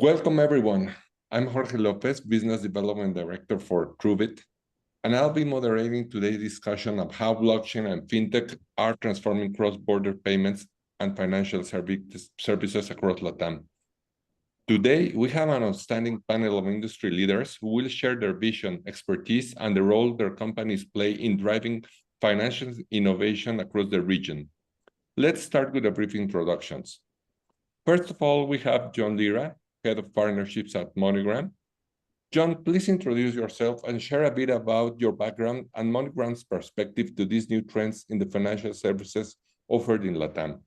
Welcome, everyone. I'm Jorge Lopez, Business Development Director for TruBit, and I'll be moderating today's discussion of how blockchain and fintech are transforming cross-border payments and financial services across LATAM. Today, we have an outstanding panel of industry leaders who will share their vision, expertise, and the role their companies play in driving financial innovation across the region. Let's start with a brief introductions. First of all, we have John Lira, Head of Partnerships at MoneyGram. John, please introduce yourself and share a bit about your background and MoneyGram's perspective to these new trends in the financial services offered in LATAM.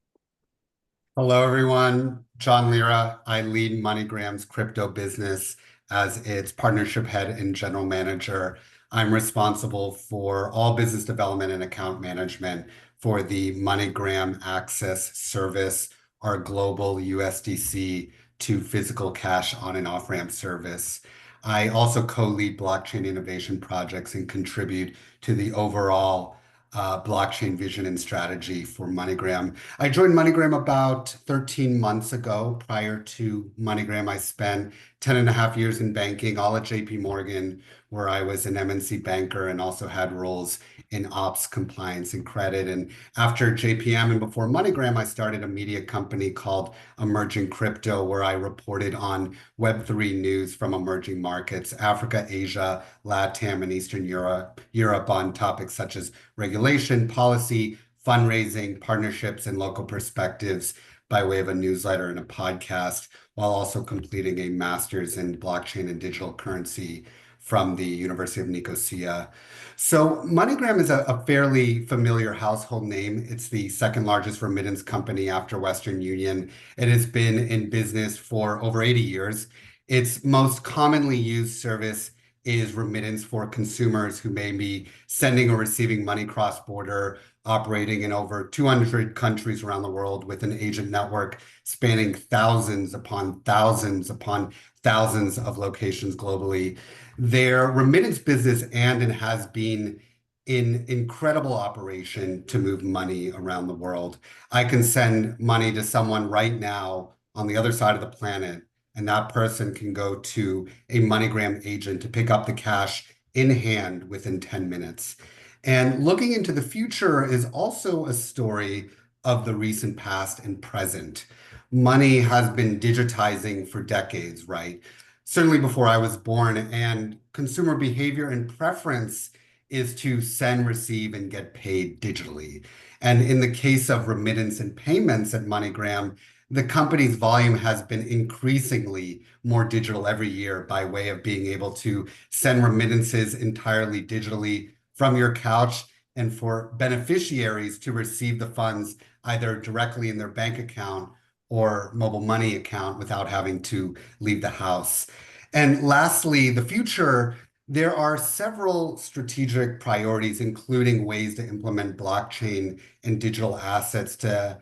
Hello, everyone. John Lira. I lead MoneyGram's crypto business as its partnership head and general manager. I'm responsible for all business development and account management for the MoneyGram Access service, our global USDC to physical cash on and off ramp service. I also co-lead blockchain innovation projects and contribute to the overall blockchain vision and strategy for MoneyGram. I joined MoneyGram about 13 months ago. Prior to MoneyGram, I spent 10 and a half years in banking, all at JP Morgan, where I was an MNC banker and also had roles in ops, compliance, and credit. And after JPM and before MoneyGram, I started a media company called Emerging Crypto, where I reported on Web3 news from emerging markets, Africa, Asia, LATAM, and Eastern Europe on topics such as regulation, policy, fundraising, partnerships, and local perspectives by way of a newsletter and a podcast, while also completing a master's in blockchain and digital currency from the University of Nicosia. So MoneyGram is a fairly familiar household name. It's the second largest remittance company after Western Union. It has been in business for over 80 years. Its most commonly used service is remittance for consumers who may be sending or receiving money cross-border, operating in over 200 countries around the world with an agent network spanning thousands upon thousands upon thousands of locations globally. Their remittance business and has been in incredible operation to move money around the world. I can send money to someone right now on the other side of the planet, and that person can go to a MoneyGram agent to pick up the cash in hand within 10 minutes. And looking into the future is also a story of the recent past and present. Money has been digitizing for decades, right? Certainly before I was born, and consumer behavior and preference is to send, receive, and get paid digitally. And in the case of remittance and payments at MoneyGram, the company's volume has been increasingly more digital every year by way of being able to send remittances entirely digitally from your couch, and for beneficiaries to receive the funds either directly in their bank account or mobile money account without having to leave the house. And lastly, the future, there are several strategic priorities, including ways to implement blockchain and digital assets to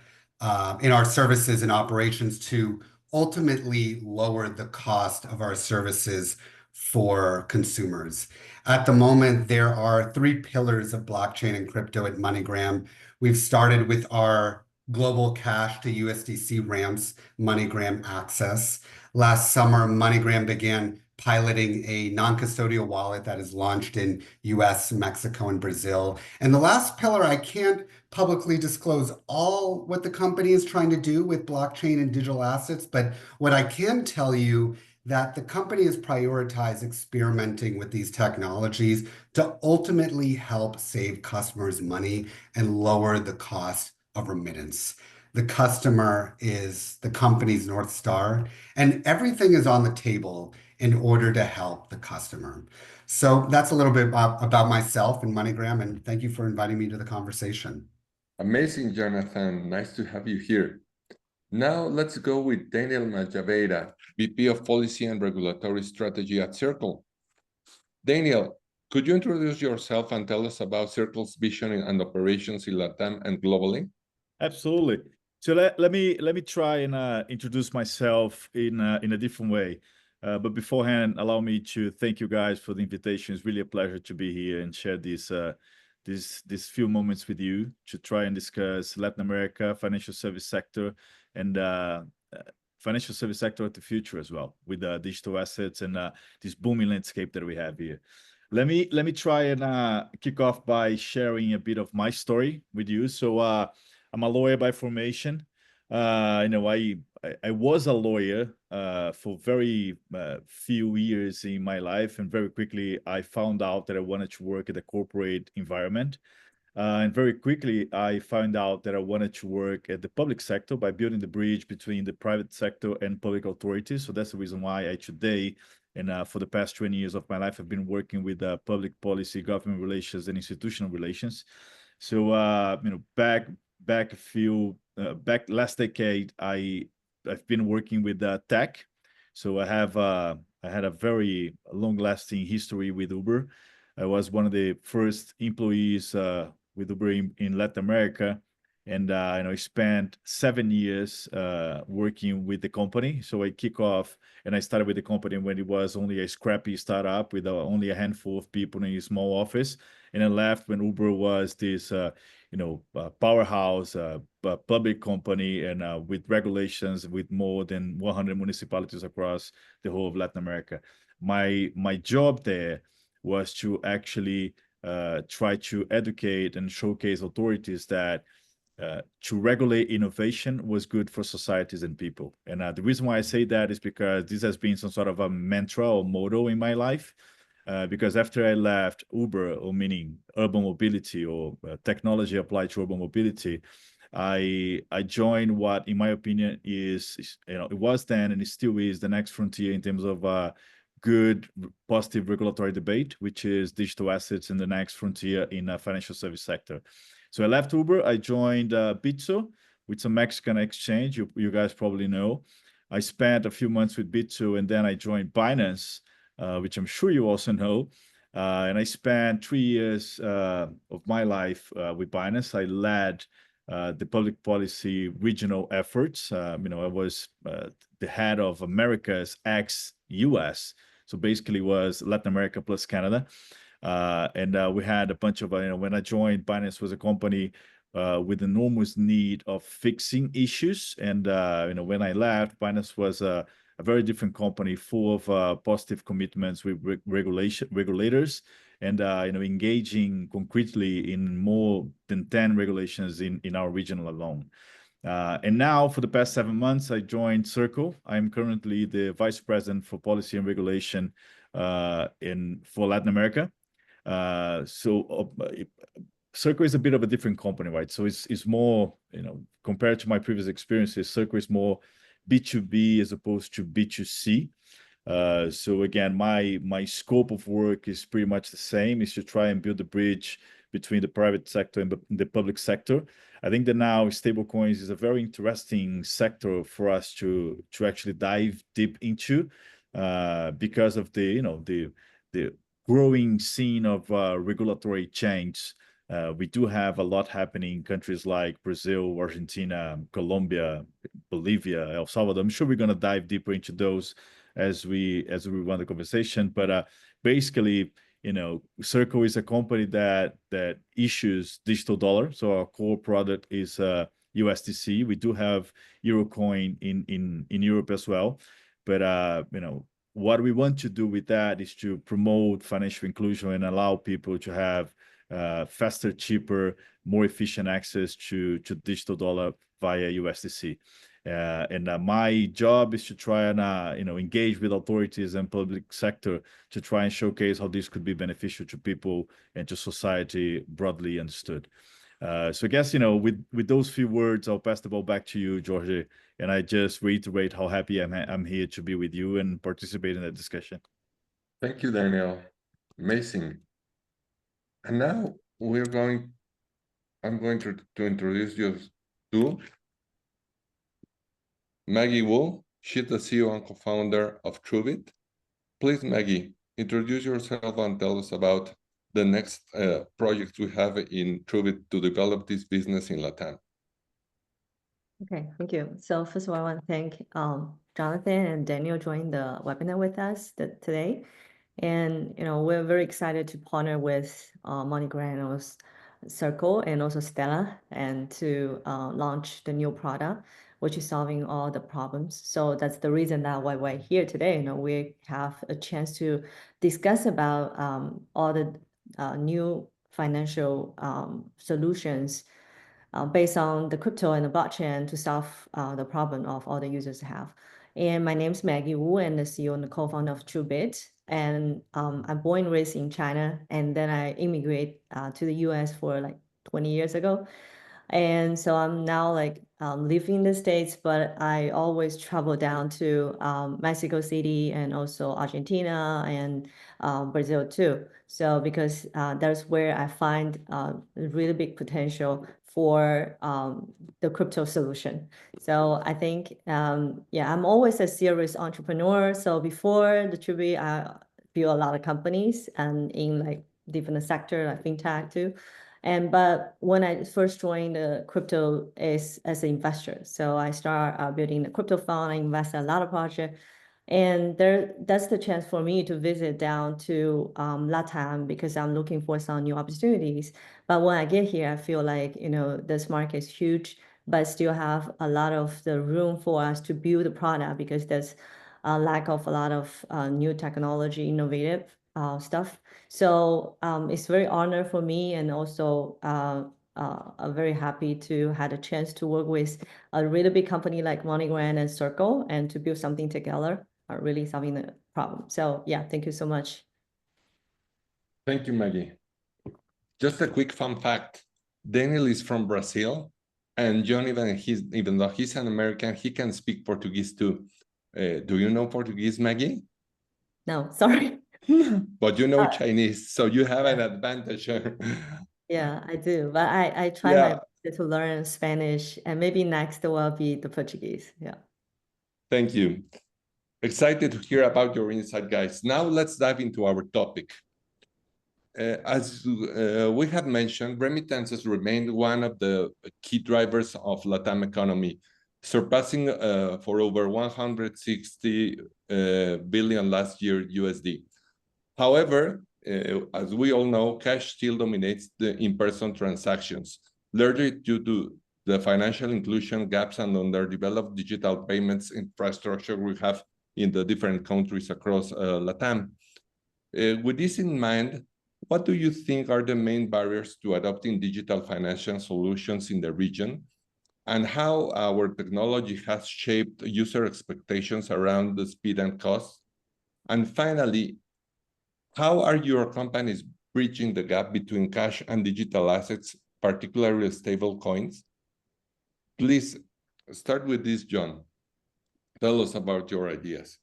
in our services and operations to ultimately lower the cost of our services for consumers. At the moment, there are three pillars of blockchain and crypto at MoneyGram. We've started with our global cash to USDC ramps, MoneyGram Access. Last summer, MoneyGram began piloting a non-custodial wallet that is launched in US, Mexico, and Brazil. And the last pillar, I can't publicly disclose all what the company is trying to do with blockchain and digital assets, but what I can tell you that the company has prioritized experimenting with these technologies to ultimately help save customers money and lower the cost of remittance. The customer is the company's North Star, and everything is on the table in order to help the customer. So that's a little bit about myself and MoneyGram, and thank you for inviting me to the conversation. Amazing, Jonathan. Nice to have you here. Now let's go with Daniel Majaveira, VP of Policy and Regulatory Strategy at Circle. Daniel, could you introduce yourself and tell us about Circle's vision and operations in LATAM and globally? Absolutely. So let me try and introduce myself in a different way. But beforehand, allow me to thank you guys for the invitation. It's really a pleasure to be here and share these few moments with you to try and discuss Latin America financial service sector and financial service sector of the future as well, with digital assets and this booming landscape that we have here. Let me try and kick off by sharing a bit of my story with you. So I'm a lawyer by formation. I was a lawyer for very few years in my life, and very quickly I found out that I wanted to work in the corporate environment. And very quickly, I found out that I wanted to work at the public sector by building the bridge between the private sector and public authorities. So that's the reason why I today, and for the past 20 years of my life, I've been working with public policy, government relations, and institutional relations. So, back last decade, I've been working with tech. So I had a very long-lasting history with Uber. I was one of the first employees with Uber in Latin America, and I spent 7 years working with the company. So I kick off, and I started with the company when it was only a scrappy startup with only a handful of people in a small office, and I left when Uber was this powerhouse public company, and with regulations, with more than 100 municipalities across the whole of Latin America. My job there was to actually try to educate and showcase authorities that to regulate innovation was good for societies and people. And the reason why I say that is because this has been some sort of a mantra or motto in my life. Because after I left Uber, or meaning urban mobility or technology applied to urban mobility, I joined what, in my opinion, is it was then and it still is the next frontier in terms of good, positive regulatory debate, which is digital assets in the next frontier in the financial service sector. So I left Uber, I joined Bitso, which is a Mexican exchange, you guys probably know. I spent a few months with Bitso, and then I joined Binance, which I'm sure you also know. And I spent 3 years of my life with Binance. I led the public policy regional efforts. I was the head of America's ex-US. So basically was Latin America plus Canada. And we had a bunch of, when I joined, Binance was a company with enormous need of fixing issues. And, when I left, Binance was a very different company full of positive commitments with regulators and, engaging concretely in more than 10 regulations in our region alone. And now, for the past 7 months, I joined Circle. I'm currently the Vice President for Policy and Regulation for Latin America. Circle is a bit of a different company, right? So it's more, compared to my previous experiences, Circle is more B2B as opposed to B2C. So again, my scope of work is pretty much the same, is to try and build a bridge between the private sector and the public sector. I think that now stablecoins is a very interesting sector for us to actually dive deep into because of the growing scene of regulatory change. We do have a lot happening in countries like Brazil, Argentina, Colombia, Bolivia, El Salvador. I'm sure we're going to dive deeper into those as we run the conversation. But basically, Circle is a company that issues digital dollar. So our core product is USDC. We do have Eurocoin in Europe as well. But what we want to do with that is to promote financial inclusion and allow people to have faster, cheaper, more efficient access to digital dollar via USDC. And my job is to try and engage with authorities and public sector to try and showcase how this could be beneficial to people and to society broadly understood. So I guess, with those few words, I'll pass the ball back to you, Jorge, and I just reiterate how happy I'm here to be with you and participate in that discussion. Thank you, Daniel. Amazing. And now I'm going to introduce you to Maggie Wu. She's the CEO and co-founder of TruBit. Please, Maggie, introduce yourself and tell us about the next projects we have in TruBit to develop this business in Latam. Okay, thank you. So first of all, I want to thank Jonathan and Daniel joining the webinar with us today. And we're very excited to partner with MoneyGram, Circle, and also Stella, and to launch the new product, which is solving all the problems. So that's the reason that why we're here today. We have a chance to discuss about all the new financial solutions based on the crypto and the blockchain to solve the problem of all the users have. And my name is Maggie Wu, and the CEO and the co-founder of TruBit. And I'm born and raised in China, and then I immigrated to the US for like 20 years ago. And so I'm now like living in the States, but I always travel down to Mexico City and also Argentina and Brazil too. So because that's where I find really big potential for the crypto solution. So I think, yeah, I'm always a serious entrepreneur. So before the TruBit, I built a lot of companies and in like different sector, like fintech too. But when I first joined the crypto is as an investor. So I start building the crypto fund, I invest in a lot of projects. And that's the chance for me to visit down to LATAM because I'm looking for some new opportunities. But when I get here, I feel like, this market is huge, but still have a lot of the room for us to build a product because there's a lack of a lot of new technology, innovative stuff. So it's very honor for me, and also I'm very happy to have a chance to work with a really big company like MoneyGram and Circle, and to build something together, really solving the problem. So yeah, thank you so much. Thank you, Maggie. Just a quick fun fact. Daniel is from Brazil, and John, even though he's an American, he can speak Portuguese too. Do you know Portuguese, Maggie? No, sorry. But you know Chinese, so you have an advantage. Yeah, I do. But I try my best to learn Spanish, and maybe next will be the Portuguese. Yeah. Thank you. Excited to hear about your insight, guys. Now let's dive into our topic. As we have mentioned, remittances remain one of the key drivers of LATAM economy, surpassing for over 160 billion last year USD. However, as we all know, cash still dominates the in-person transactions, largely due to the financial inclusion gaps and underdeveloped digital payments infrastructure we have in the different countries across LATAM. With this in mind, what do you think are the main barriers to adopting digital financial solutions in the region, and how our technology has shaped user expectations around the speed and cost? And finally, how are your companies bridging the gap between cash and digital assets, particularly stable coins? Please start with this, John. Tell us about your ideas.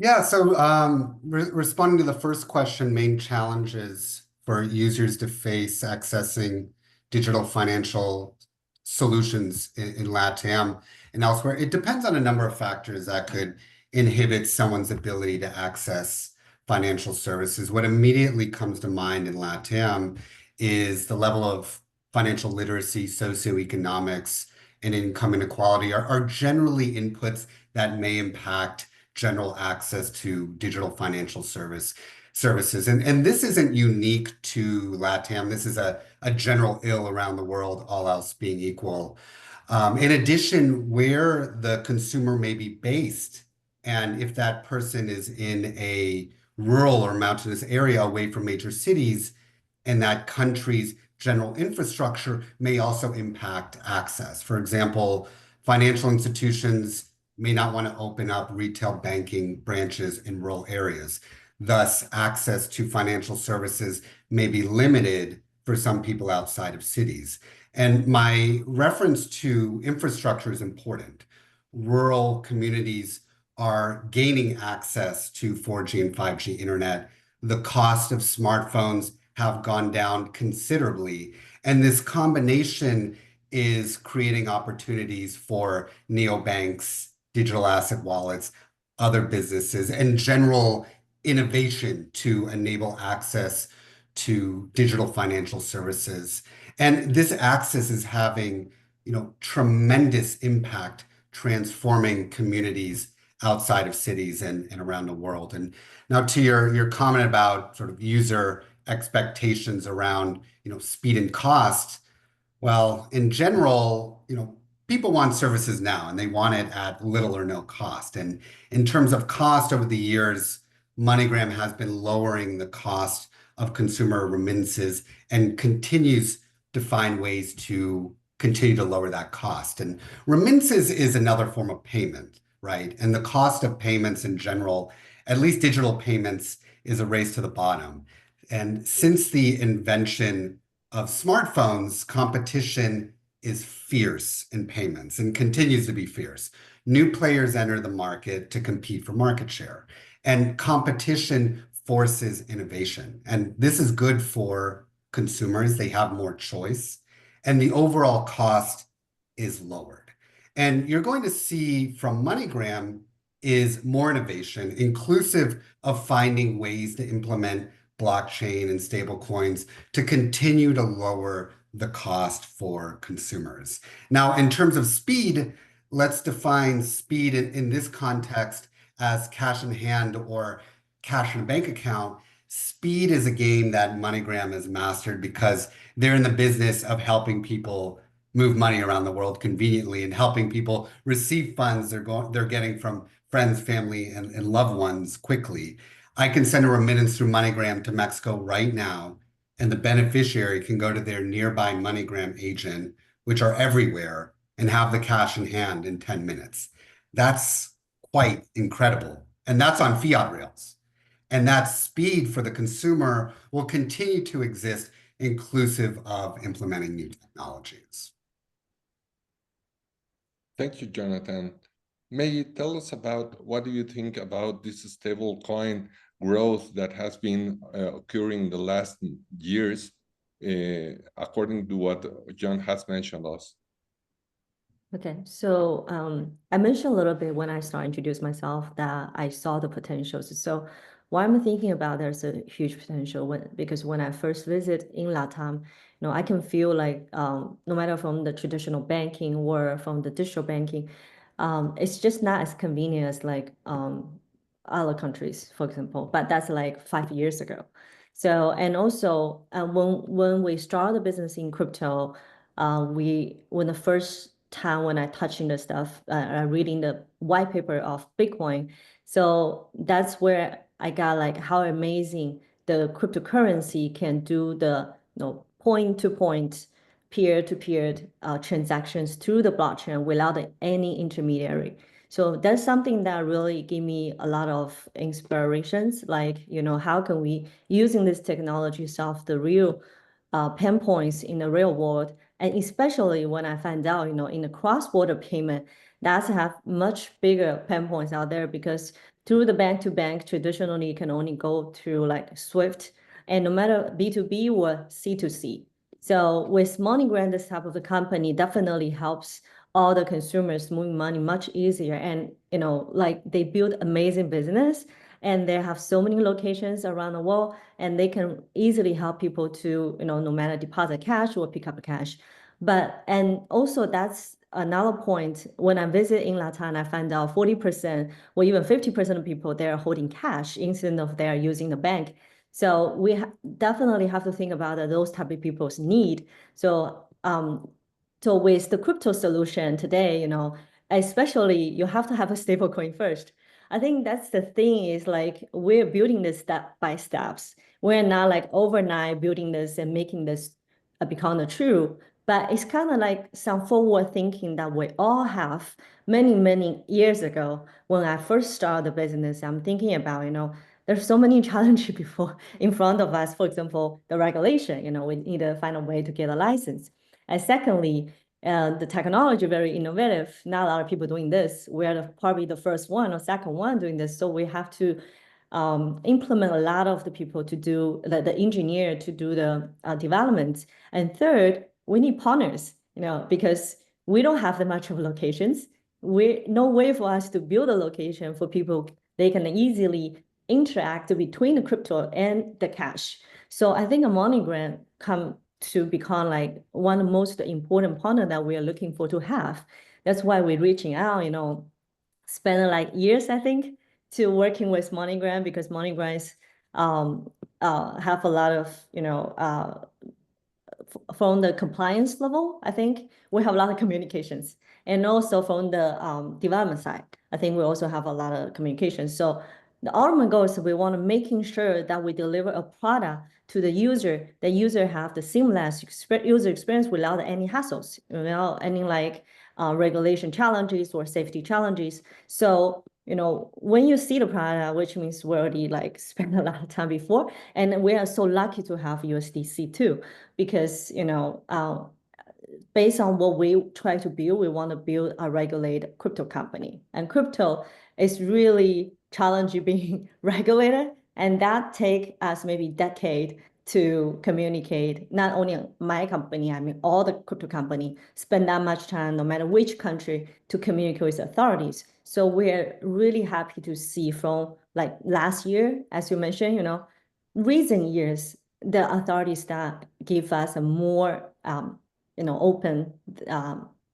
Yeah, so responding to the first question, main challenges for users to face accessing digital financial solutions in LATAM and elsewhere, it depends on a number of factors that could inhibit someone's ability to access financial services. What immediately comes to mind in LATAM is the level of financial literacy, socioeconomics, and income inequality are generally inputs that may impact general access to digital financial services. And this isn't unique to LATAM. This is a general ill around the world, all else being equal. In addition, where the consumer may be based, and if that person is in a rural or mountainous area away from major cities, and that country's general infrastructure may also impact access. For example, financial institutions may not want to open up retail banking branches in rural areas. Thus, access to financial services may be limited for some people outside of cities. And my reference to infrastructure is important. Rural communities are gaining access to 4G and 5G internet. The cost of smartphones have gone down considerably. And this combination is creating opportunities for neobanks, digital asset wallets, other businesses, and general innovation to enable access to digital financial services. And this access is having, tremendous impact, transforming communities outside of cities and around the world. And now to your comment about sort of user expectations around, speed and cost. Well, in general, people want services now, and they want it at little or no cost. And in terms of cost over the years, MoneyGram has been lowering the cost of consumer remittances and continues to find ways to continue to lower that cost. And remittances is another form of payment, right? And the cost of payments in general, at least digital payments, is a race to the bottom. And since the invention of smartphones, competition is fierce in payments and continues to be fierce. New players enter the market to compete for market share, and competition forces innovation. And this is good for consumers. They have more choice, and the overall cost is lowered. And you're going to see from MoneyGram is more innovation, inclusive of finding ways to implement blockchain and stablecoins to continue to lower the cost for consumers. Now, in terms of speed, let's define speed in this context as cash in hand or cash in a bank account. Speed is a game that MoneyGram has mastered because they're in the business of helping people move money around the world conveniently and helping people receive funds they're getting from friends, family, and loved ones quickly. I can send a remittance through MoneyGram to Mexico right now, and the beneficiary can go to their nearby MoneyGram agent, which are everywhere, and have the cash in hand in 10 minutes. That's quite incredible. And that's on fiat rails. And that speed for the consumer will continue to exist, inclusive of implementing new technologies. Thank you, Jonathan. May you tell us about what do you think about this stable coin growth that has been occurring the last years, according to what John has mentioned us? Okay, so I mentioned a little bit when I started to introduce myself that I saw the potentials. So why I'm thinking about there's a huge potential because when I first visit in LATAM, I can feel like no matter from the traditional banking or from the digital banking, it's just not as convenient as like other countries, for example. But that's like 5 years ago. So and also when we started the business in crypto, when the first time when I touching the stuff, reading the white paper of Bitcoin. So that's where I got like how amazing the cryptocurrency can do the point-to-point, peer-to-peer transactions through the blockchain without any intermediary. So that's something that really gave me a lot of inspirations. Like, how can we using this technology solve the real pain points in the real world? And especially when I find out, in the cross-border payment, that's have much bigger pain points out there because through the bank-to-bank, traditionally, you can only go through like SWIFT, and no matter B2B or C2C. So with MoneyGram, this type of a company definitely helps all the consumers move money much easier. And, like they build amazing business and they have so many locations around the world, and they can easily help people to, no matter deposit cash or pick up cash. And also that's another point. When I visit in Latin, I find out 40% or even 50% of people, they're holding cash instead of they're using the bank. So we definitely have to think about those type of people's need. So so with the crypto solution today, especially you have to have a stable coin first. I think that's the thing is like we're building this step by steps. We're not like overnight building this and making this become the true, but it's kind of like some forward thinking that we all have many, many years ago. When I first started the business, I'm thinking about, there's so many challenges in front of us. For example, the regulation, we need to find a way to get a license. And secondly, the technology very innovative. Not a lot of people doing this. We're probably the first one or second one doing this. So we have to implement a lot of the people to do the engineer to do the development. And third, we need partners, because we don't have that much of locations. No way for us to build a location for people. They can easily interact between the crypto and the cash. So I think a MoneyGram come to become like one of the most important partner that we are looking for to have. That's why we're reaching out, spending like years, I think, to working with MoneyGram, because MoneyGram have a lot of, from the compliance level, I think we have a lot of communications. And also from the development side, I think we also have a lot of communication. So the ultimate goal is we want to making sure that we deliver a product to the user have the seamless user experience without any hassles, without any like regulation challenges or safety challenges. So, when you see the product, which means we already like spent a lot of time before, and we are so lucky to have USDC too, because, based on what we try to build, we want to build a regulated crypto company. And crypto is really challenging being regulated. And that take us maybe decade to communicate, not only my company, I mean, all the crypto company spend that much time, no matter which country, to communicate with authorities. So we're really happy to see from like last year, as you mentioned, recent years, the authorities that give us a more, open,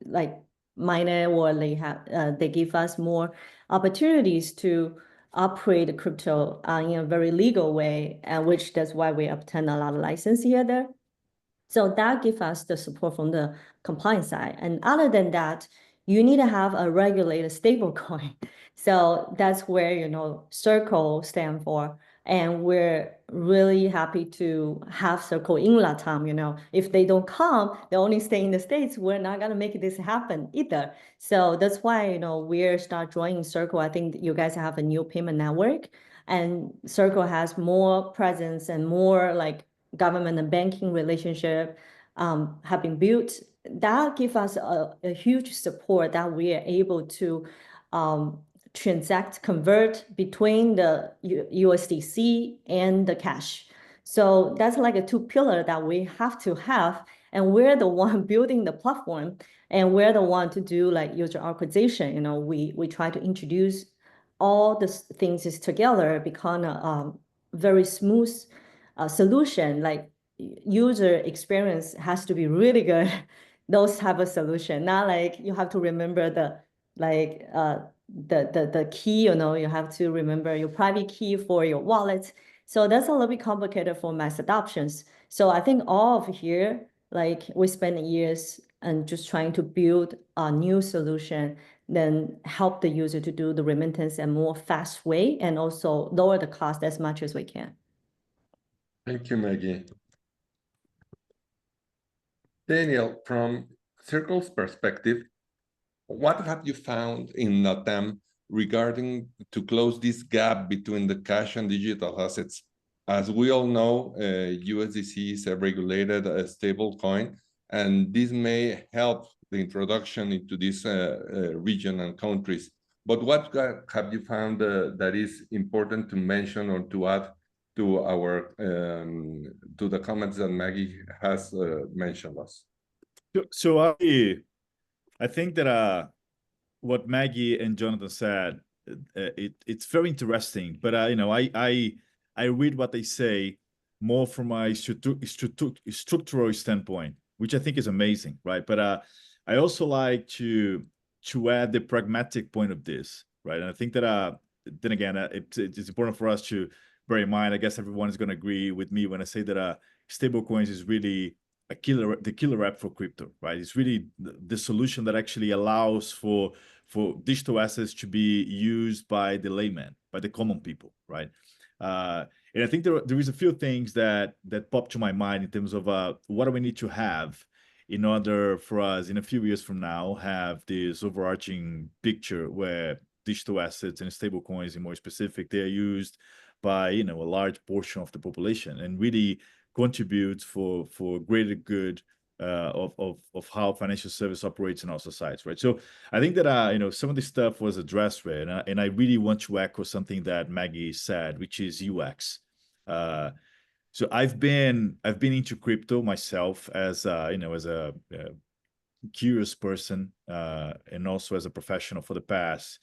like minded, or they give us more opportunities to operate the crypto in a very legal way, which that's why we obtain a lot of license here there. So that gives us the support from the compliance side. And other than that, you need to have a regulated stable coin. So that's where, Circle stand for. And we're really happy to have Circle in LATAM. If they don't come, they only stay in the States, we're not going to make this happen either. So that's why, we're start joining Circle. I think you guys have a new payment network, and Circle has more presence and more like government and banking relationship have been built. That gives us a huge support that we are able to convert between the USDC and the cash. So that's like a two pillar that we have to have. And we're the one building the platform, and we're the one to do like user acquisition. We try to introduce all the things together, become a very smooth solution. Like user experience has to be really good. Those type of solution, not like you have to remember the key, you have to remember your private key for your wallet. So that's a little bit complicated for mass adoptions. So I think all of here, like we spend years and just trying to build a new solution, then help the user to do the remittance in a more fast way, and also lower the cost as much as we can. Thank you, Maggie. Daniel, from Circle's perspective, what have you found in LATAM regarding to close this gap between the cash and digital assets? As we all know, USDC is a regulated stable coin, and this may help the introduction into this region and countries. But what have you found that is important to mention or to add to our to the comments that Maggie has mentioned us? So I think that what Maggie and Jonathan said, it's very interesting. But I read what they say more from a structural standpoint, which I think is amazing, right? But I also like to add the pragmatic point of this, right? And I think that then again, it's important for us to bear in mind. I guess everyone is going to agree with me when I say that stable coins is really the killer app for crypto, right? It's really the solution that actually allows for digital assets to be used by the layman, by the common people, right? And I think there is a few things that pop to my mind in terms of what do we need to have in order for us in a few years from now have this overarching picture where digital assets and stable coins, and more specific, they are used by a large portion of the population and really contributes for greater good of how financial service operates in our societies, right? So I think that some of this stuff was addressed, right? And I really want to echo something that Maggie said, which is UX. So I've been into crypto myself as as a curious person and also as a professional for the past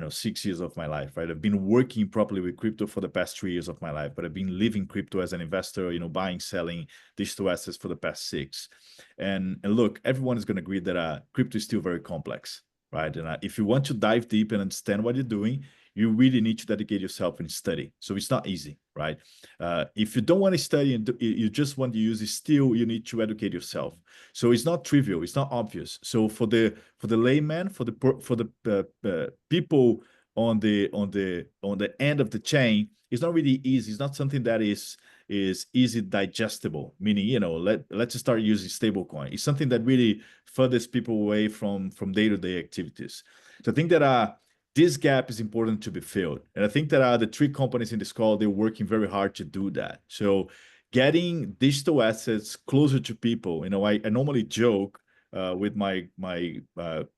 6 years of my life, right? I've been working properly with crypto for the past 3 years of my life, but I've been living crypto as an investor, buying, selling digital assets for the past 6. And look, everyone is going to agree that crypto is still very complex, right? And if you want to dive deep and understand what you're doing, you really need to dedicate yourself and study. So it's not easy, right? If you don't want to study and you just want to use it, still you need to educate yourself. So it's not trivial, it's not obvious. So for the layman, for the people on the end of the chain, it's not really easy. It's not something that is easy digestible, meaning, you know, let's start using stablecoin. It's something that really furthers people away from day-to-day activities. So I think that this gap is important to be filled. And I think that the three companies in this call, they're working very hard to do that. So getting digital assets closer to people, you know, I normally joke with my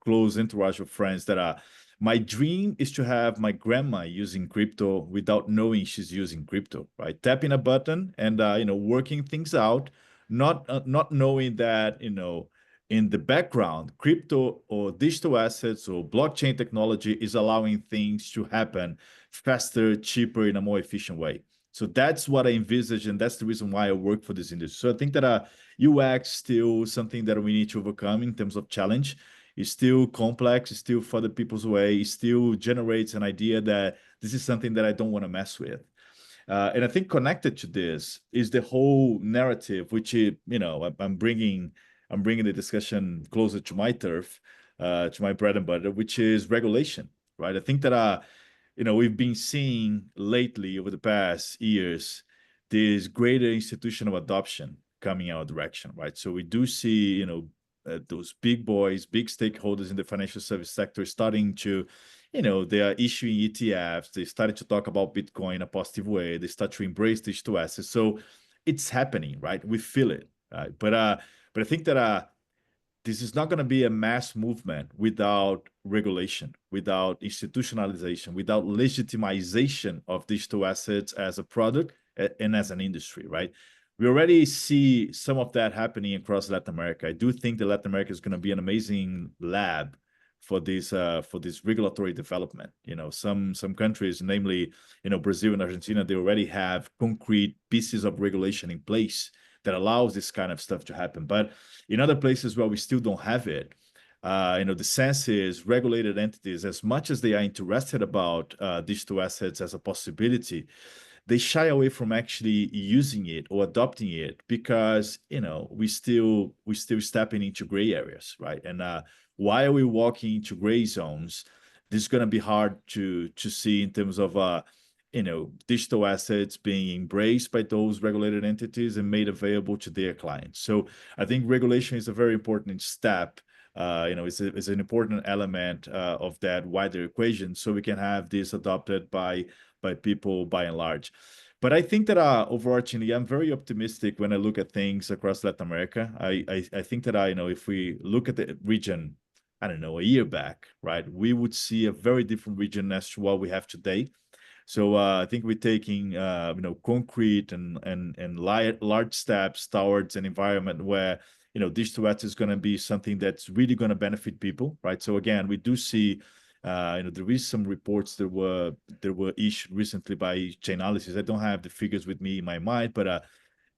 close entourage of friends that my dream is to have my grandma using crypto without knowing she's using crypto, right? Tapping a button and, you know, working things out, not knowing that, you know, in the background, crypto or digital assets or blockchain technology is allowing things to happen faster, cheaper, in a more efficient way. So that's what I envisage, and that's the reason why I work for this industry. So I think that UX still something that we need to overcome in terms of challenge. It's still complex, it's still further people's way, it still generates an idea that this is something that I don't want to mess with. And I think connected to this is the whole narrative, which is, you know, I'm bringing the discussion closer to my turf, to my bread and butter, which is regulation, right? I think that, you know, we've been seeing lately over the past years, this greater institutional adoption coming our direction, right? So we do see, you know, those big boys, big stakeholders in the financial service sector starting to, you know, they are issuing ETFs. They started to talk about Bitcoin in a positive way. They start to embrace digital assets. So it's happening, right? We feel it, right? But I think that this is not going to be a mass movement without regulation, without institutionalization, without legitimization of digital assets as a product and as an industry, right? We already see some of that happening across Latin America. I do think that Latin America is going to be an amazing lab for this regulatory development. You know, some countries, namely, you know, Brazil and Argentina, they already have concrete pieces of regulation in place that allows this kind of stuff to happen. But in other places where we still don't have it, you know, the sense is regulated entities, as much as they are interested about digital assets as a possibility, they shy away from actually using it or adopting it because, you know, we still stepping into gray areas, right? And why are we walking into gray zones? This is going to be hard to see in terms of you know, digital assets being embraced by those regulated entities and made available to their clients. So I think regulation is a very important step. You know, it's an important element of that wider equation, so we can have this adopted by people by and large. But I think that overarchingly, I'm very optimistic when I look at things across Latin America. I think that you know, if we look at the region, I don't know, a year back, right, we would see a very different region as to what we have today. So I think we're taking you know, concrete and large steps towards an environment where, you know, digital assets is going to be something that's really going to benefit people, right? So again, we do see you know, there is some reports that were issued recently by Chainalysis. I don't have the figures with me in my mind, but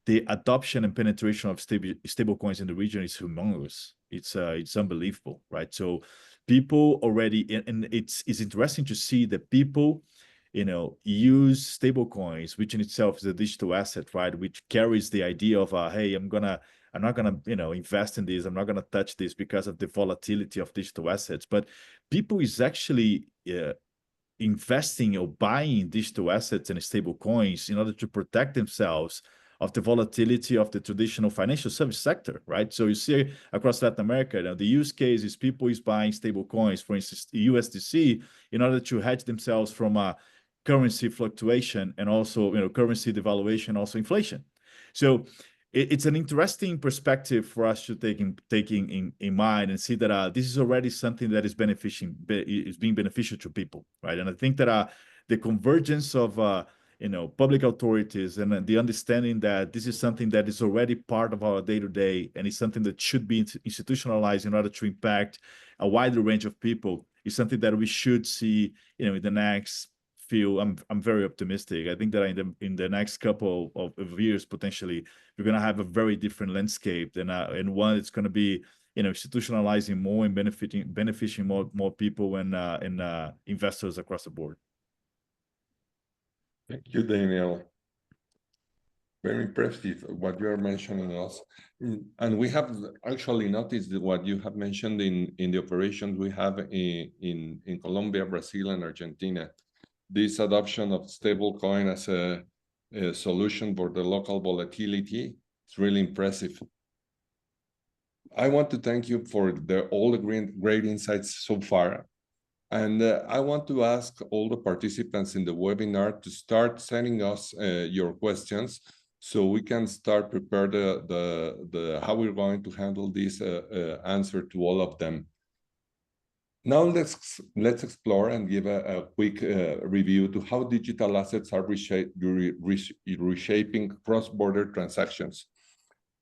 the adoption and penetration of stable coins in the region is humongous. It's unbelievable, right? So people already, and it's interesting to see that people, you know, use stable coins, which in itself is a digital asset, right? Which carries the idea of, hey, I'm not gonna, you know, invest in this. I'm not gonna touch this because of the volatility of digital assets. But people is actually investing or buying digital assets and stable coins in order to protect themselves of the volatility of the traditional financial service sector, right? So you see across Latin America, you know, the use case is people is buying stable coins, for instance, USDC, in order to hedge themselves from a currency fluctuation and also, you know, currency devaluation, also inflation. So it's an interesting perspective for us to take in mind and see that this is already something that is being beneficial to people, right? And I think that the convergence of you know, public authorities and the understanding that this is something that is already part of our day-to-day and it's something that should be institutionalized in order to impact a wider range of people is something that we should see, you know, in the next few. I'm very optimistic. I think that in the next couple of years, potentially, we're going to have a very different landscape and one that's going to be, you know, institutionalizing more and benefiting more people and investors across the board. Thank you, Daniel. Very impressive what you are mentioning us. And we have actually noticed what you have mentioned in the operations we have in Colombia, Brazil, and Argentina. This adoption of stablecoin as a solution for the local volatility is really impressive. I want to thank you for all the great insights so far. And I want to ask all the participants in the webinar to start sending us your questions so we can start prepare how we're going to handle this answer to all of them. Now let's explore and give a quick review to how digital assets are reshaping cross-border transactions.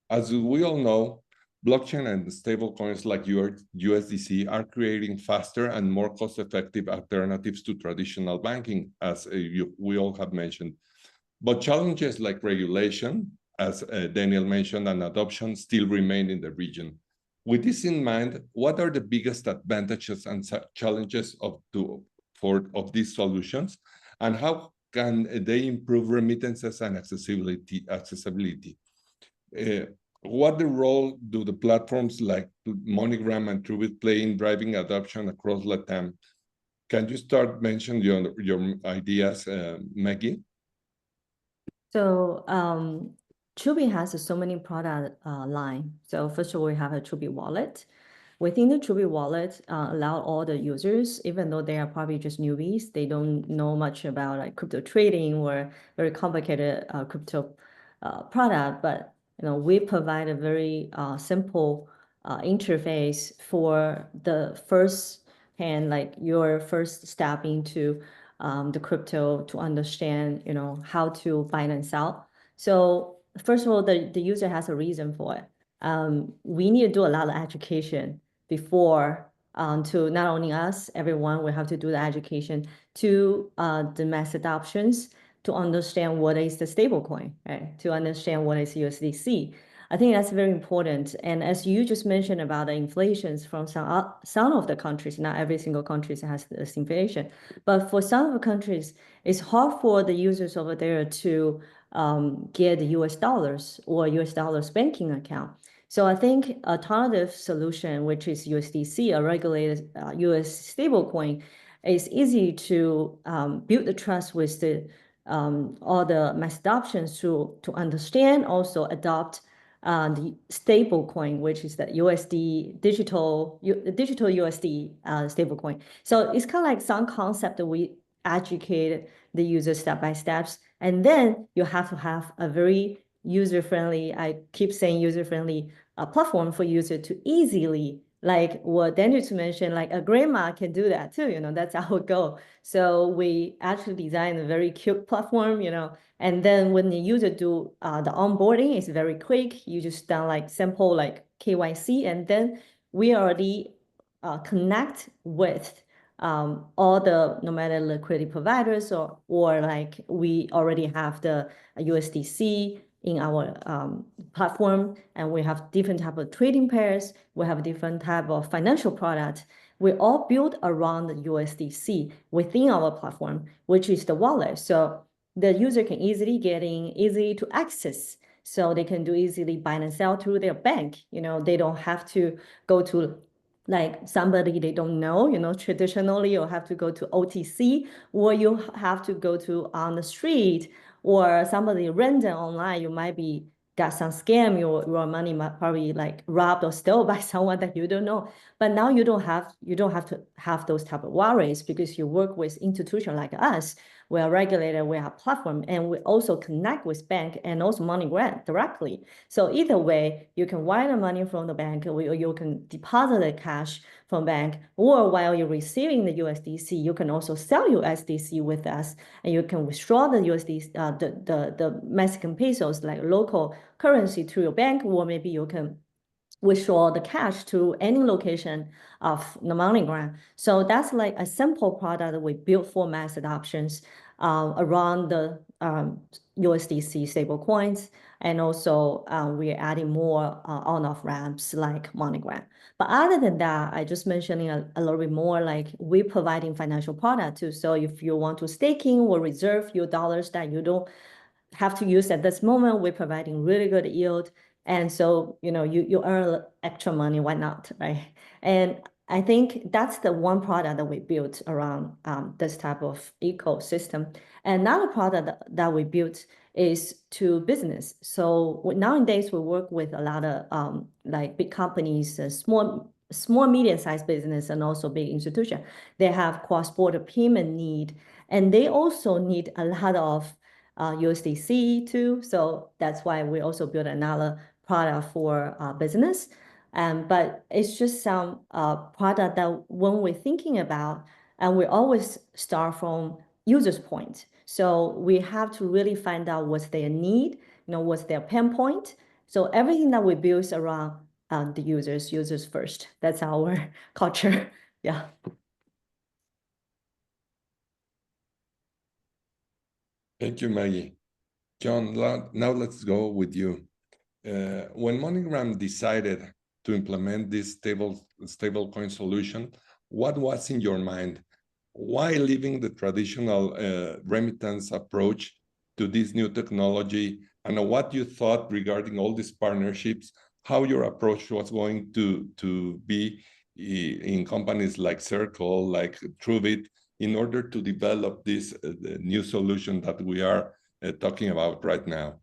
As we all know, blockchain and stablecoins like USDC are creating faster and more cost-effective alternatives to traditional banking, as we all have mentioned. But challenges like regulation, as Daniel mentioned, and adoption still remain in the region. With this in mind, what are the biggest advantages and challenges of these solutions, and how can they improve remittances and accessibility? What the role do the platforms like MoneyGram and TruBit play in driving adoption across LATAM? Can you start mentioning your ideas, Maggie? So TruBit has so many product line. So first of all, we have a TruBit wallet. Within the TruBit wallet, allow all the users, even though they are probably just newbies, they don't know much about like crypto trading or very complicated crypto product, but we provide a very simple interface for the first hand, like your first step into the crypto to understand, how to buy and sell. So first of all, the user has a reason for it. We need to do a lot of education before to not only us, everyone, we have to do the education to the mass adoptions to understand what is the stablecoin, right? To understand what is USDC. I think that's very important. And as you just mentioned about the inflations from some of the countries, not every single country has this inflation, but for some of the countries, it's hard for the users over there to get the US dollars or US dollars banking account. So I think alternative solution, which is USDC, a regulated US stablecoin, is easy to build the trust with the all the mass adoptions to understand, also adopt the stable coin, which is the USD digital USD stable coin. So it's kind of like some concept that we educate the user step by steps, and then you have to have a very user-friendly, I keep saying user-friendly platform for user to easily, like what Daniel mentioned, like a grandma can do that too, that's our goal. So we actually designed a very cute platform, and then when the user do the onboarding, it's very quick. You just done like simple like KYC, and then we already connect with all the no matter liquidity providers or like we already have the USDC in our platform, and we have different type of trading pairs. We have different type of financial products. We all built around the USDC within our platform, which is the wallet. So the user can easily easy to access. So they can do easily buy and sell through their bank. They don't have to go to like somebody they don't know, traditionally, you'll have to go to OTC, or you have to go to on the street, or somebody random online, you might be got some scam, your money might probably like robbed or stolen by someone that you don't know. But now you don't have to have those type of worries because you work with institution like us. We are regulated, we have platform, and we also connect with bank and also MoneyGram directly. So either way, you can wire the money from the bank, or you can deposit the cash from bank, or while you're receiving the USDC, you can also sell USDC with us, and you can withdraw the USDC, the Mexican pesos, like local currency to your bank, or maybe you can withdraw the cash to any location of the MoneyGram. So that's like a simple product that we built for mass adoptions around the USDC stablecoins. And also we're adding more on-off ramps like MoneyGram. But other than that, I just mentioning a little bit more, like we're providing financial product too. So if you want to staking or reserve your dollars that you don't have to use at this moment, we're providing really good yield. And so, you earn extra money, why not, right? And I think that's the one product that we built around this type of ecosystem. And another product that we built is to business. So nowadays we work with a lot of like big companies, small, medium-sized business, and also big institution. They have cross-border payment need, and they also need a lot of USDC too. So that's why we also built another product for business. But it's just some product that when we're thinking about, and we always start from user's point. So we have to really find out what's their need, what's their pain point. So everything that we build is around the users first. That's our culture. Yeah. Thank you, Maggie. John, now let's go with you. When MoneyGram decided to implement this stablecoin solution, what was in your mind? Why leaving the traditional remittance approach to this new technology? And what you thought regarding all these partnerships, how your approach was going to be in companies like Circle, like TruBit, in order to develop this new solution that we are talking about right now?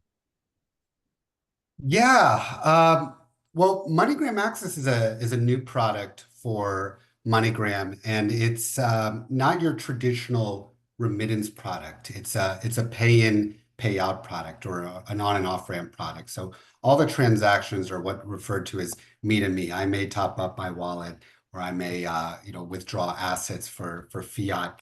Yeah. Well, MoneyGram Access is a new product for MoneyGram, and it's not your traditional remittance product. It's a pay-in, pay-out product, or an on and off ramp product. So all the transactions are what referred to as me to me. I may top up my wallet, or I may withdraw assets for fiat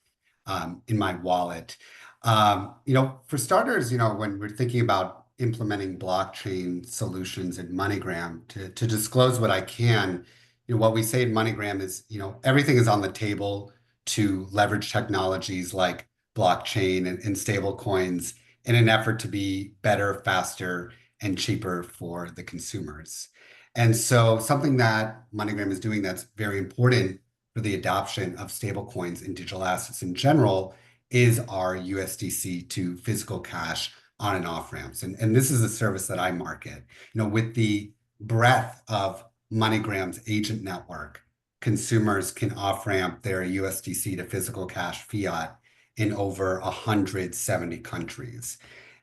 in my wallet. For starters, when we're thinking about implementing blockchain solutions at MoneyGram, to disclose what I can, what we say at MoneyGram is, everything is on the table to leverage technologies like blockchain and stable coins in an effort to be better, faster, and cheaper for the consumers. And so something that MoneyGram is doing that's very important for the adoption of stable coins and digital assets in general is our USDC to physical cash on and off ramps. And this is a service that I market. With the breadth of MoneyGram's agent network, consumers can off ramp their USDC to physical cash fiat in over 170 countries.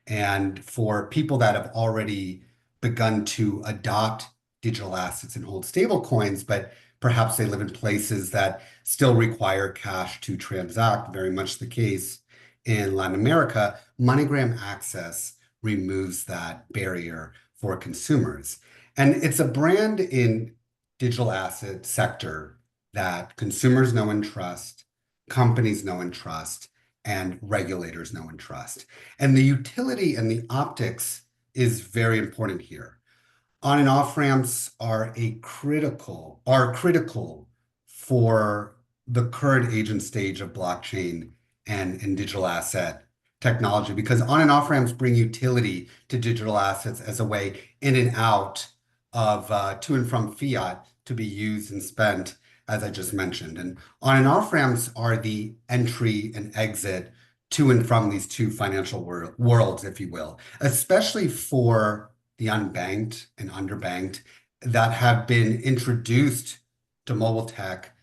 And for people that have already begun to adopt digital assets and hold stable coins, but perhaps they live in places that still require cash to transact, very much the case in Latin America, MoneyGram Access removes that barrier for consumers. And it's a brand in digital asset sector that consumers know and trust, companies know and trust, and regulators know and trust. And the utility and the optics is very important here. On and off ramps are critical for the current agent stage of blockchain and digital asset technology, because on and off ramps bring utility to digital assets as a way in and out of to and from fiat to be used and spent, as I just mentioned. And on and off ramps are the entry and exit to and from these two financial worlds, if you will, especially for the unbanked and underbanked that have been introduced to mobile tech,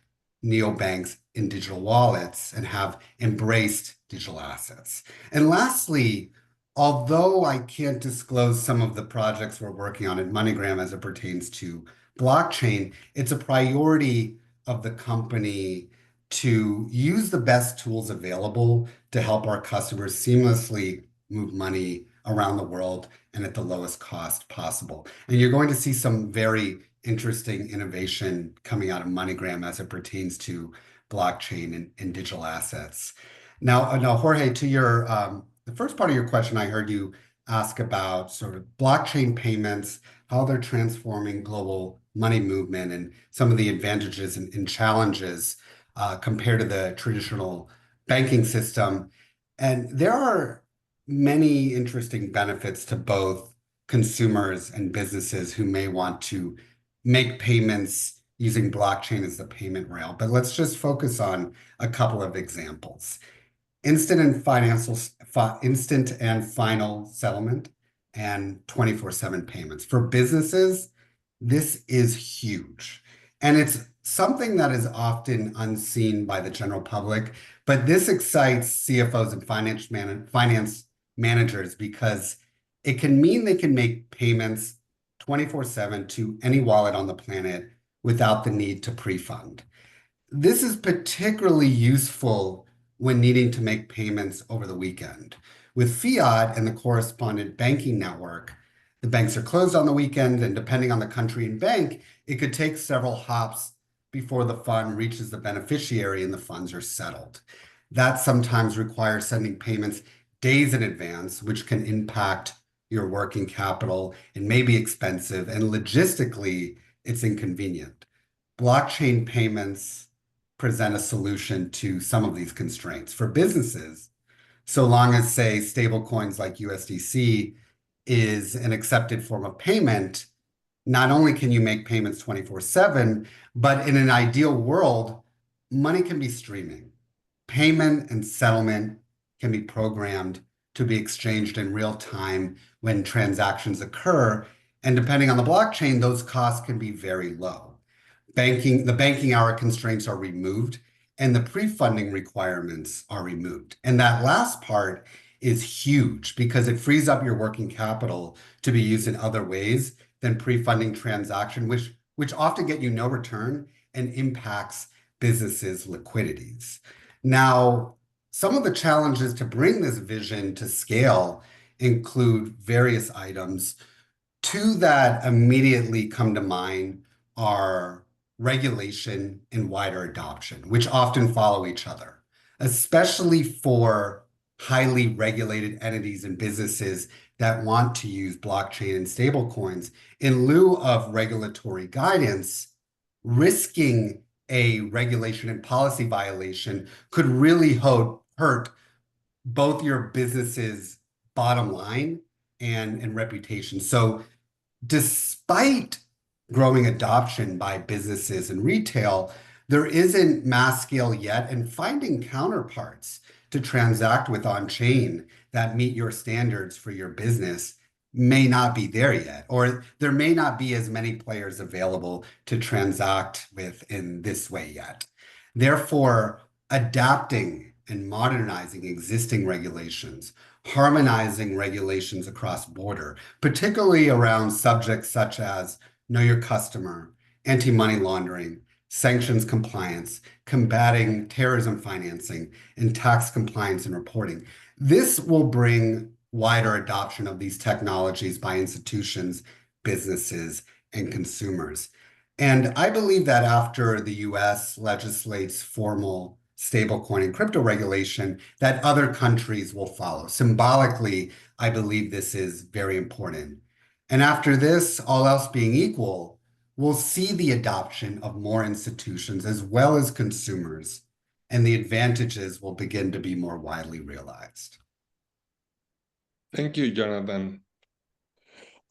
neobanks, and digital wallets and have embraced digital assets. And lastly, although I can't disclose some of the projects we're working on at MoneyGram as it pertains to blockchain, it's a priority of the company to use the best tools available to help our customers seamlessly move money around the world and at the lowest cost possible. And you're going to see some very interesting innovation coming out of MoneyGram as it pertains to blockchain and digital assets. Now, Jorge, to your the first part of your question, I heard you ask about sort of blockchain payments, how they're transforming global money movement and some of the advantages and challenges compared to the traditional banking system. And there are many interesting benefits to both consumers and businesses who may want to make payments using blockchain as the payment rail. But let's just focus on a couple of examples. Instant and final settlement and 24/7 payments. For businesses, this is huge. And it's something that is often unseen by the general public, but this excites CFOs and finance managers because it can mean they can make payments 24/7 to any wallet on the planet without the need to pre-fund. This is particularly useful when needing to make payments over the weekend. With fiat and the correspondent banking network, the banks are closed on the weekend, and depending on the country and bank, it could take several hops before the fund reaches the beneficiary and the funds are settled. That sometimes requires sending payments days in advance, which can impact your working capital and may be expensive, and logistically, it's inconvenient. Blockchain payments present a solution to some of these constraints. For businesses, so long as, say, stablecoins like USDC is an accepted form of payment, not only can you make payments 24/7, but in an ideal world, money can be streaming. Payment and settlement can be programmed to be exchanged in real time when transactions occur. And depending on the blockchain, those costs can be very low. The banking hour constraints are removed and the pre-funding requirements are removed. And that last part is huge because it frees up your working capital to be used in other ways than pre-funding transaction, which often get you no return and impacts businesses' liquidities. Now, some of the challenges to bring this vision to scale include various items. Two that immediately come to mind are regulation and wider adoption, which often follow each other, especially for highly regulated entities and businesses that want to use blockchain and stablecoins. In lieu of regulatory guidance, risking a regulation and policy violation could really hurt both your business's bottom line and reputation. So despite growing adoption by businesses and retail, there isn't mass scale yet, and finding counterparts to transact with on-chain that meet your standards for your business may not be there yet, or there may not be as many players available to transact with in this way yet. Therefore, adapting and modernizing existing regulations, harmonizing regulations across border, particularly around subjects such as know your customer, anti-money laundering, sanctions compliance, combating terrorism financing, and tax compliance and reporting. This will bring wider adoption of these technologies by institutions, businesses, and consumers. And I believe that after the US legislates formal stablecoin and crypto regulation, that other countries will follow. Symbolically, I believe this is very important. And after this, all else being equal, we'll see the adoption of more institutions as well as consumers, and the advantages will begin to be more widely realized. Thank you, Jonathan.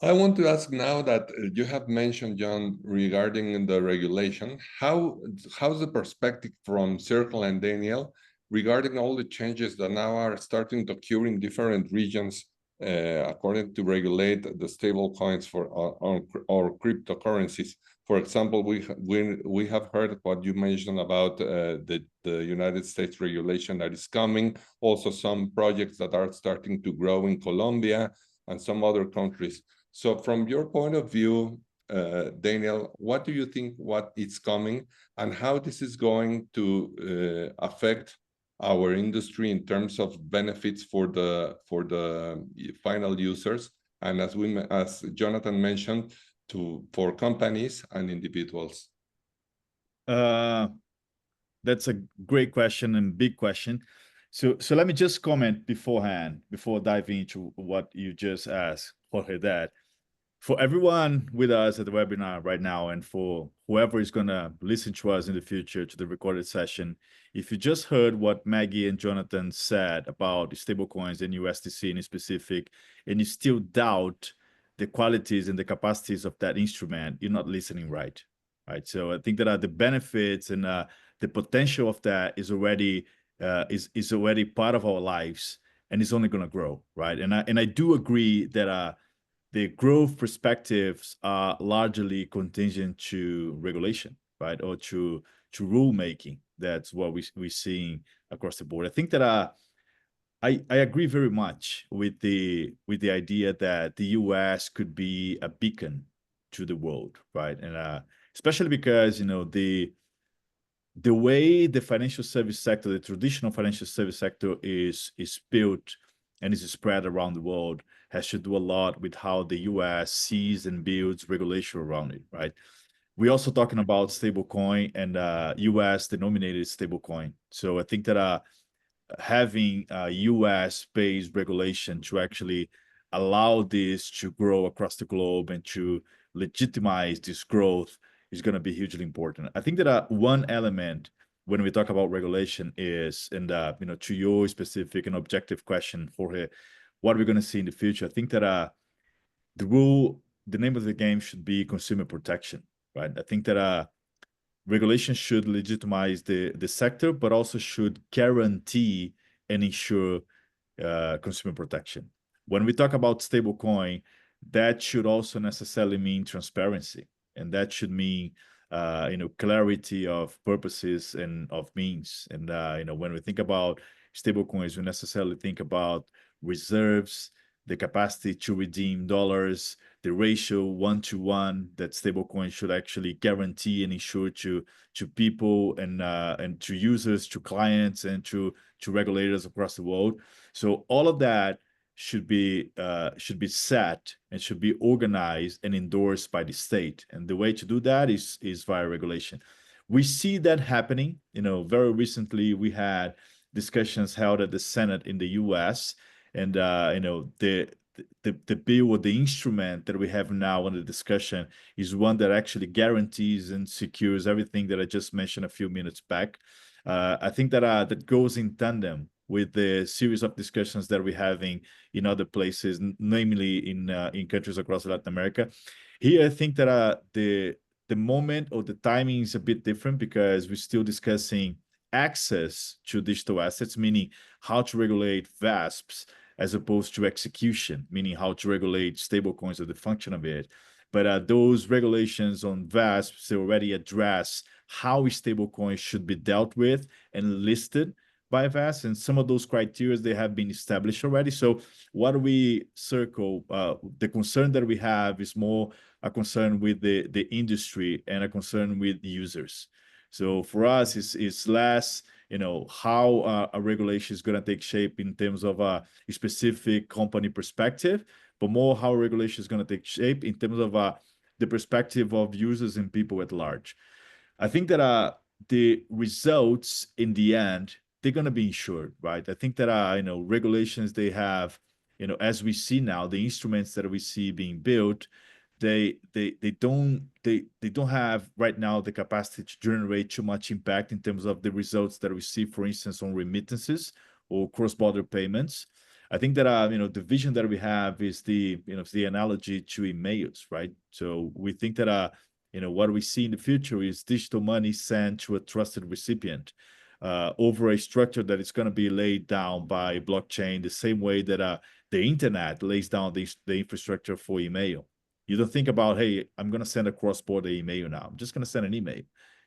I want to ask now that you have mentioned, John, regarding the regulation, how's the perspective from Circle and Daniel regarding all the changes that now are starting to occur in different regions according to regulate the stable coins for or cryptocurrencies? For example, we have heard what you mentioned about the United States regulation that is coming, also some projects that are starting to grow in Colombia and some other countries. So from your point of view, Daniel, what do you think what is coming and how this is going to affect our industry in terms of benefits for the final users, and as Jonathan mentioned, for companies and individuals? That's a great question and big question. So let me just comment beforehand, before diving into what you just asked, Jorge, that For everyone with us at the webinar right now, and for whoever is going to listen to us in the future to the recorded session, if you just heard what Maggie and Jonathan said about stablecoins and USDC in specific, and you still doubt the qualities and the capacities of that instrument, you're not listening right. So I think that the benefits and the potential of that is already part of our lives, and it's only going to grow, right? And I do agree that the growth perspectives are largely contingent to regulation, right, or to rulemaking. That's what we're seeing across the board. I think that I agree very much with the idea that the U.S. could be a beacon to the world, right? And especially because the way the financial service sector, the traditional financial service sector is built and is spread around the world, has to do a lot with how the U.S. sees and builds regulation around it, right? We're also talking about stablecoin and U.S. denominated stablecoin. So I think that having a U.S.-based regulation to actually allow this to grow across the globe and to legitimize this growth is going to be hugely important. I think that one element when we talk about regulation is, and to your specific and objective question, Jorge, what are we going to see in the future? I think that the name of the game should be consumer protection, right? I think that regulation should legitimize the sector, but also should guarantee and ensure consumer protection. When we talk about stablecoin, that should also necessarily mean transparency, and that should mean clarity of purposes and of means. And when we think about stablecoins, we necessarily think about reserves, the capacity to redeem dollars, the ratio 1-to-1 that stablecoin should actually guarantee and ensure to people and to users, to clients, and to regulators across the world. So all of that should be set and should be organized and endorsed by the state. And the way to do that is via regulation. We see that happening. Very recently we had discussions held at the Senate in the U.S. And the bill or the instrument that we have now under discussion is one that actually guarantees and secures everything that I just mentioned a few minutes back. I think that that goes in tandem with the series of discussions that we're having in other places, namely in countries across Latin America. Here, I think that the moment or the timing is a bit different because we're still discussing access to digital assets, meaning how to regulate VASPs, as opposed to execution, meaning how to regulate stablecoins or the function of it. But those regulations on VASPs already address how stablecoins should be dealt with and listed by VASP, and some of those criteria, they have been established already. So what we circle, the concern that we have is more a concern with the industry and a concern with users. So for us, it's less how a regulation is going to take shape in terms of a specific company perspective, but more how regulation is going to take shape in terms of the perspective of users and people at large. I think that the results in the end, they're going to be ensured, right? I think that regulations, they have, as we see now, the instruments that we see being built, they don't have right now the capacity to generate too much impact in terms of the results that we see, for instance, on remittances or cross-border payments. I think that the vision that we have is the analogy to emails, right? So we think that what we see in the future is digital money sent to a trusted recipient over a structure that is going to be laid down by blockchain, the same way that the internet lays down the infrastructure for email. You don't think about, hey, I'm going to send a cross-border email now. I'm just going to send an email.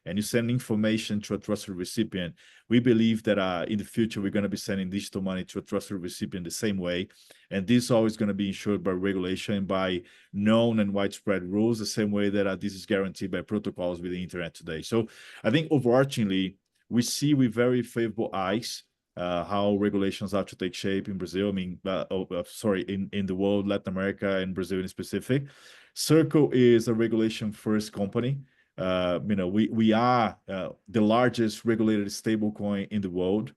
And you send information to a trusted recipient. We believe that in the future, we're going to be sending digital money to a trusted recipient the same way. And this is always going to be ensured by regulation and by known and widespread rules, the same way that this is guaranteed by protocols with the internet today. So I think overarchingly, we see with very favorable eyes how regulations are to take shape in Brazil. I mean, in the world, Latin America and Brazil in specific. Circle is a regulation-first company. We are the largest regulated stablecoin in the world.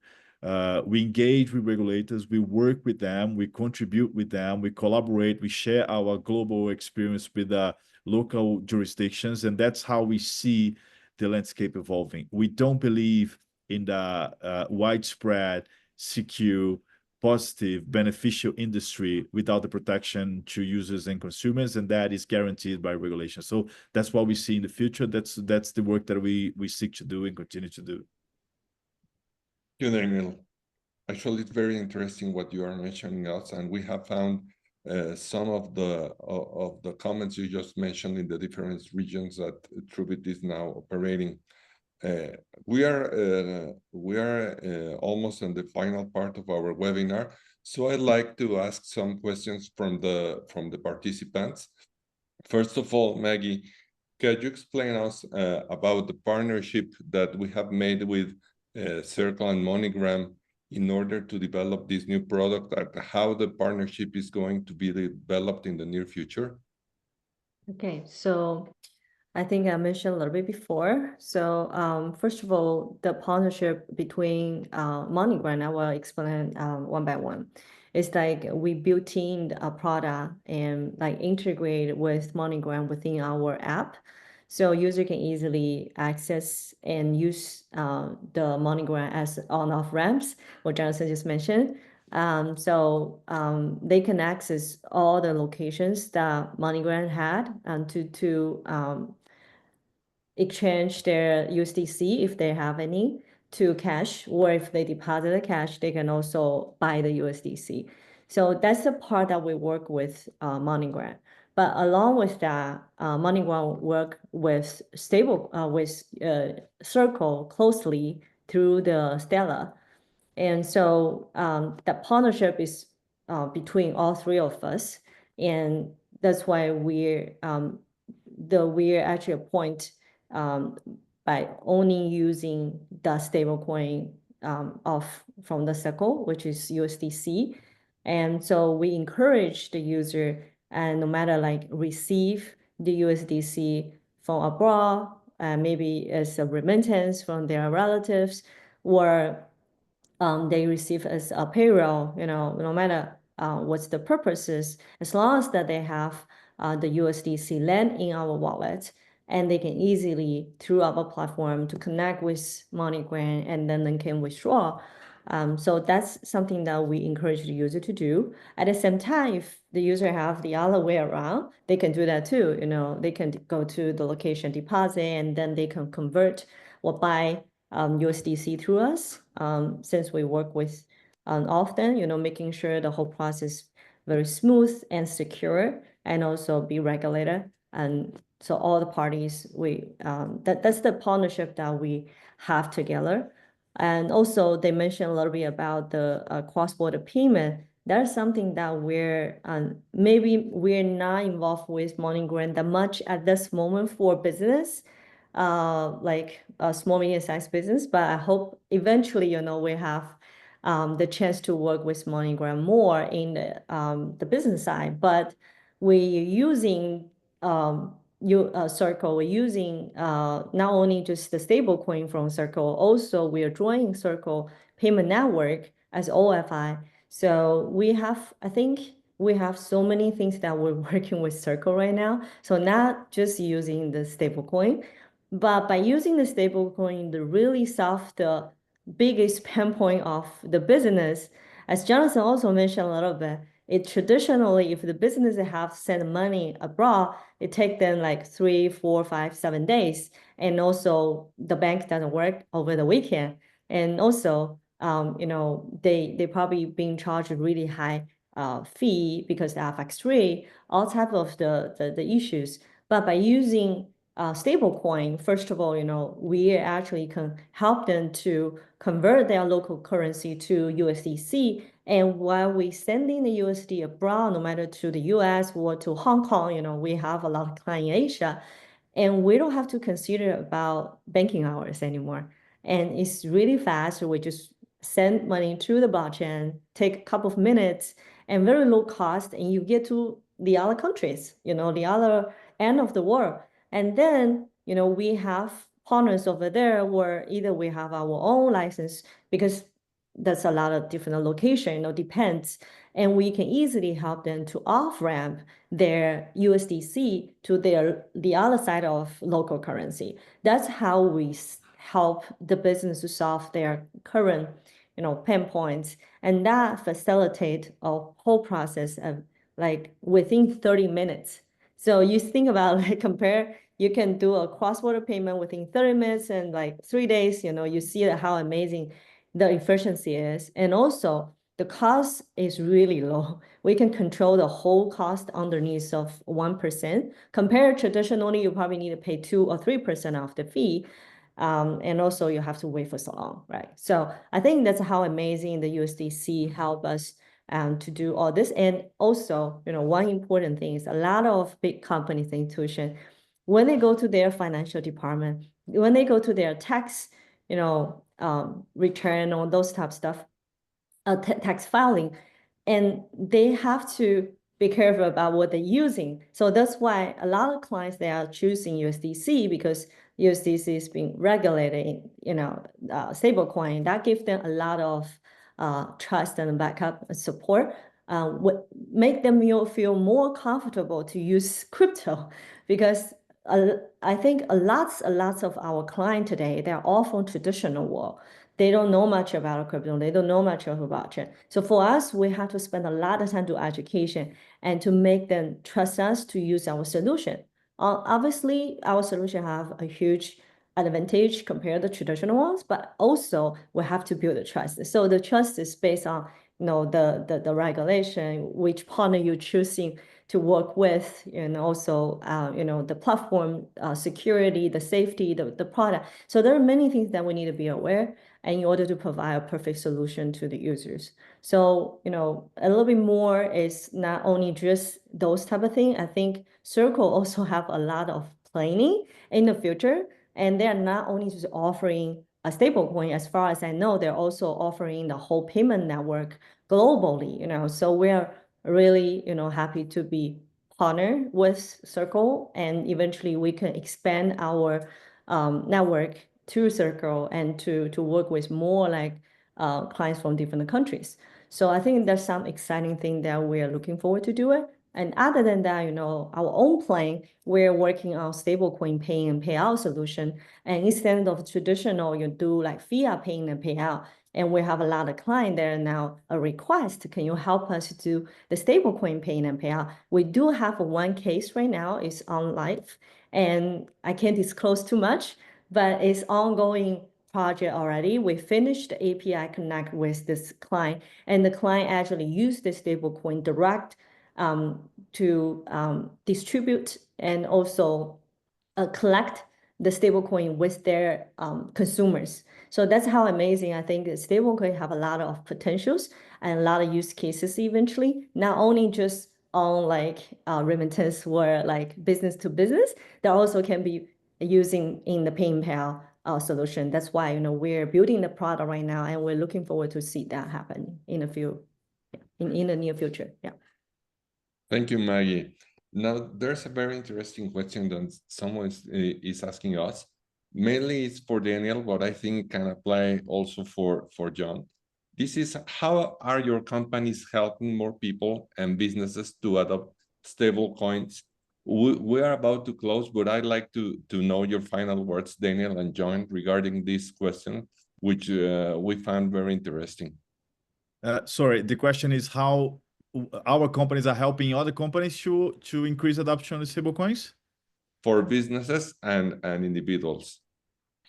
We engage with regulators, we work with them, we contribute with them, we collaborate, we share our global experience with local jurisdictions, and that's how we see the landscape evolving. We don't believe in the widespread, secure, positive, beneficial industry without the protection to users and consumers, and that is guaranteed by regulation. So that's what we see in the future. That's the work that we seek to do and continue to do. Thank you, Daniel. Actually, it's very interesting what you are mentioning us, and we have found some of the comments you just mentioned in the different regions that TruBit is now operating. We are almost in the final part of our webinar, so I'd like to ask some questions from the participants. First of all, Maggie, could you explain us about the partnership that we have made with Circle and MoneyGram in order to develop this new product, and how the partnership is going to be developed in the near future? Okay, so I think I mentioned a little bit before. So first of all, the partnership between MoneyGram, I will explain one by one. It's like we built in a product and like integrate with MoneyGram within our app. So user can easily access and use the MoneyGram as on-off ramps, what Jonathan just mentioned. So they can access all the locations that MoneyGram had to exchange their USDC if they have any to cash, or if they deposit the cash, they can also buy the USDC. So that's the part that we work with MoneyGram. But along with that, MoneyGram work with Circle closely through the Stella. And so that partnership is between all three of us. And that's why we're actually a point by only using the stablecoin from the Circle, which is USDC. And so we encourage the user, and no matter like receive the USDC from abroad, maybe as a remittance from their relatives, or they receive as a payroll, no matter what's the purposes, as long as that they have the USDC land in our wallet, and they can easily, through our platform, to connect with MoneyGram, and then they can withdraw. So that's something that we encourage the user to do. At the same time, if the user have the other way around, they can do that too. They can go to the location deposit, and then they can convert or buy USDC through us, since we work with often, making sure the whole process very smooth and secure, and also be regulated. And so all the parties, that's the partnership that we have together. And also they mentioned a little bit about the cross-border payment. That's something that maybe we're not involved with MoneyGram that much at this moment for business, like a small medium-sized business, but I hope eventually, we have the chance to work with MoneyGram more in the business side. But we're using Circle, we're using not only just the stable coin from Circle, also we are joining Circle payment network as OFI. So I think we have so many things that we're working with Circle right now. So not just using the stable coin, but by using the stable coin to really solve the biggest pain point of the business, as Jonathan also mentioned a little bit, it traditionally, if the business have sent money abroad, it take them like 3, 4, 5, 7 days. And also the bank doesn't work over the weekend. And also, they probably being charged a really high fee because the FX rate, all type of the issues. But by using stable coin, first of all, we actually can help them to convert their local currency to USDC. And while we sending the USD abroad, no matter to the US or to Hong Kong, we have a lot of clients in Asia, and we don't have to consider about banking hours anymore. And it's really fast. We just send money through the blockchain, take a couple of minutes, and very low cost, and you get to the other countries, the other end of the world. And then, we have partners over there where either we have our own license, because that's a lot of different location, depends. And we can easily help them to off-ramp their USDC to the other side of local currency. That's how we help the business to solve their current, pain points. And that facilitate a whole process of like within 30 minutes. So you think about you can do a cross-border payment within 30 minutes and like 3 days, you see how amazing the efficiency is. And also the cost is really low. We can control the whole cost underneath of 1%. Compared traditionally, you probably need to pay 2 or 3% of the fee. And also you have to wait for so long, right? So I think that's how amazing the USDC help us to do all this. And also, one important thing is a lot of big companies, institutions, when they go to their financial department, when they go to their tax, return or those type of stuff, tax filing, and they have to be careful about what they're using. So that's why a lot of clients, they are choosing USDC because USDC is being regulated, stable coin. That gives them a lot of trust and backup support. Make them feel more comfortable to use crypto because I think lots of our clients today, they're all from traditional world. They don't know much about crypto. They don't know much about it. So for us, we have to spend a lot of time to education and to make them trust us to use our solution. Obviously, our solution have a huge advantage compared to traditional ones, but also we have to build the trust. So the trust is based on the regulation, which partner you're choosing to work with, and also the platform security, the safety, the product. So there are many things that we need to be aware in order to provide a perfect solution to the users. So a little bit more is not only just those type of things. I think Circle also have a lot of planning in the future, and they are not only just offering a stable coin. As far as I know, they're also offering the whole payment network globally. So we're really happy to be partnered with Circle, and eventually we can expand our network to Circle and to work with more like clients from different countries. So I think there's some exciting thing that we are looking forward to do it. And other than that, our own plan, we're working on stablecoin pay and payout solution. And instead of traditional, you do like fiat paying and payout. And we have a lot of clients there now, a request, can you help us do the stablecoin paying and payout? We do have one case right now, it's on live, and I can't disclose too much, but it's ongoing project already. We finished the API connect with this client, and the client actually used the stablecoin direct to distribute and also collect the stablecoin with their consumers. So that's how amazing I think stablecoin have a lot of potentials and a lot of use cases eventually, not only just on like remittance or like business to business, they also can be using in the PayPal solution. That's why we're building the product right now, and we're looking forward to see that happen in the near future. Yeah. Thank you, Maggie. Now, there's a very interesting question that someone is asking us. Mainly it's for Daniel, but I think can apply also for John. This is, how are your companies helping more people and businesses to adopt stable coins? We are about to close, but I'd like to know your final words, Daniel and John, regarding this question, which we found very interesting. Sorry, the question is how our companies are helping other companies to increase adoption of stablecoins? For businesses and individuals.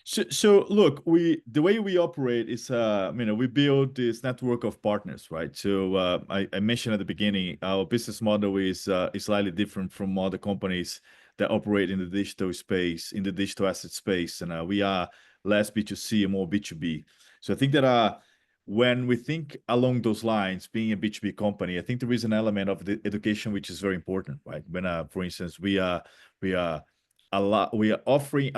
So look, the way we operate is we build this network of partners, right? So I mentioned at the beginning, our business model is slightly different from other companies that operate in the digital space, in the digital asset space, and we are less B2C and more B2B. So I think that when we think along those lines, being a B2B company, I think there is an element of the education which is very important, right? When, for instance, we are offering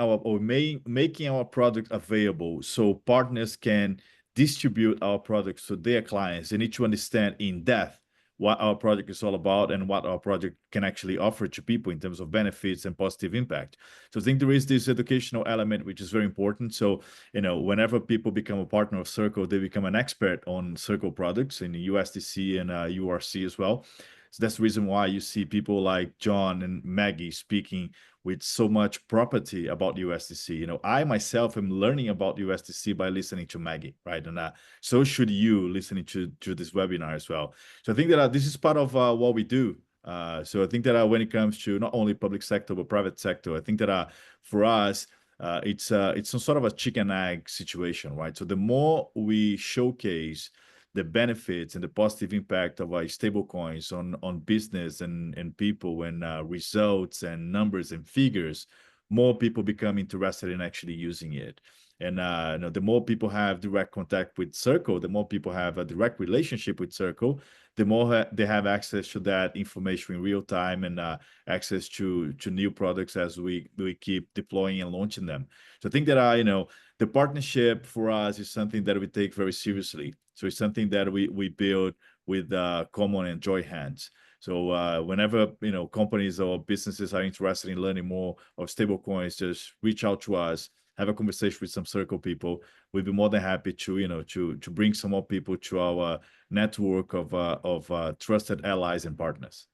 making our product available so partners can distribute our products to their clients. They need to understand in depth what our project is all about and what our project can actually offer to people in terms of benefits and positive impact. So I think there is this educational element, which is very important. So, you know, whenever people become a partner of Circle, they become an expert on Circle products in USDC and URC as well. So that's the reason why you see people like John and Maggie speaking with so much property about USDC. You know, I myself am learning about USDC by listening to Maggie, right? And so should you listening to this webinar as well. So I think that this is part of what we do. So I think that when it comes to not only public sector, but private sector, I think that for us, it's some sort of a chicken egg situation, right? So the more we showcase the benefits and the positive impact of stable coins on business and people and results and numbers and figures, more people become interested in actually using it. And you know, the more people have direct contact with Circle, the more people have a direct relationship with Circle, the more they have access to that information in real time and access to new products as we keep deploying and launching them. So I think that you know, the partnership for us is something that we take very seriously. So it's something that we build with common and joy hands. So whenever, you know, companies or businesses are interested in learning more of stablecoins, just reach out to us, have a conversation with some Circle people. We'd be more than happy to, you know, to bring some more people to our network of trusted allies and partners.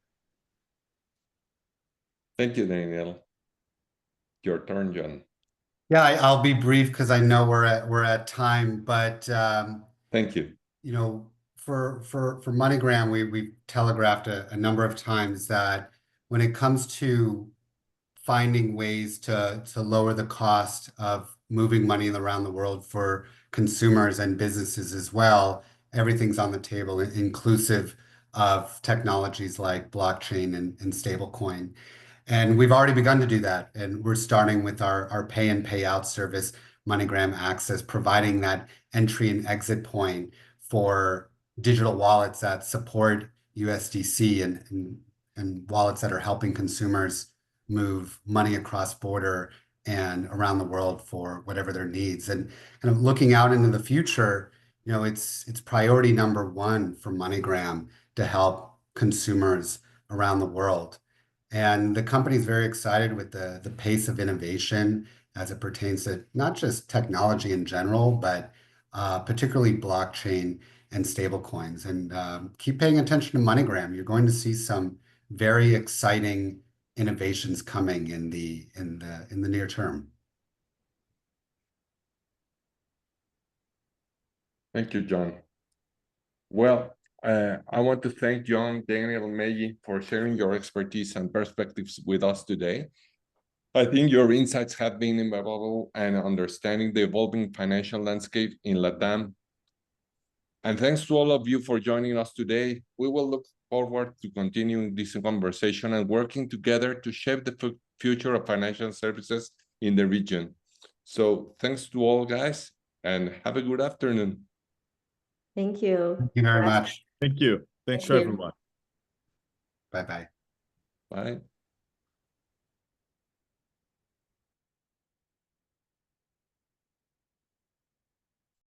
Thank you, Daniel. Your turn, John. Yeah, I'll be brief because I know we're at time, but Thank you. you know, for MoneyGram, we've telegraphed a number of times that when it comes to finding ways to lower the cost of moving money around the world for consumers and businesses as well, everything's on the table, inclusive of technologies like blockchain and stablecoin. And we've already begun to do that. And we're starting with our pay and payout service, MoneyGram Access, providing that entry and exit point for digital wallets that support USDC and wallets that are helping consumers move money across border and around the world for whatever their needs. And kind of looking out into the future, you know, it's priority number one for MoneyGram to help consumers around the world. And the company is very excited with the pace of innovation as it pertains to not just technology in general, but particularly blockchain and stablecoins. And keep paying attention to MoneyGram. You're going to see some very exciting innovations coming in the near term. Thank you, John. Well, I want to thank John, Daniel, and Maggie for sharing your expertise and perspectives with us today. I think your insights have been invaluable in understanding the evolving financial landscape in LATAM. And thanks to all of you for joining us today. We will look forward to continuing this conversation and working together to shape the future of financial services in the region. So thanks to all, guys, and have a good afternoon. Thank you. Thank you very much. Thank you. Thanks to everyone. Bye-bye. Bye.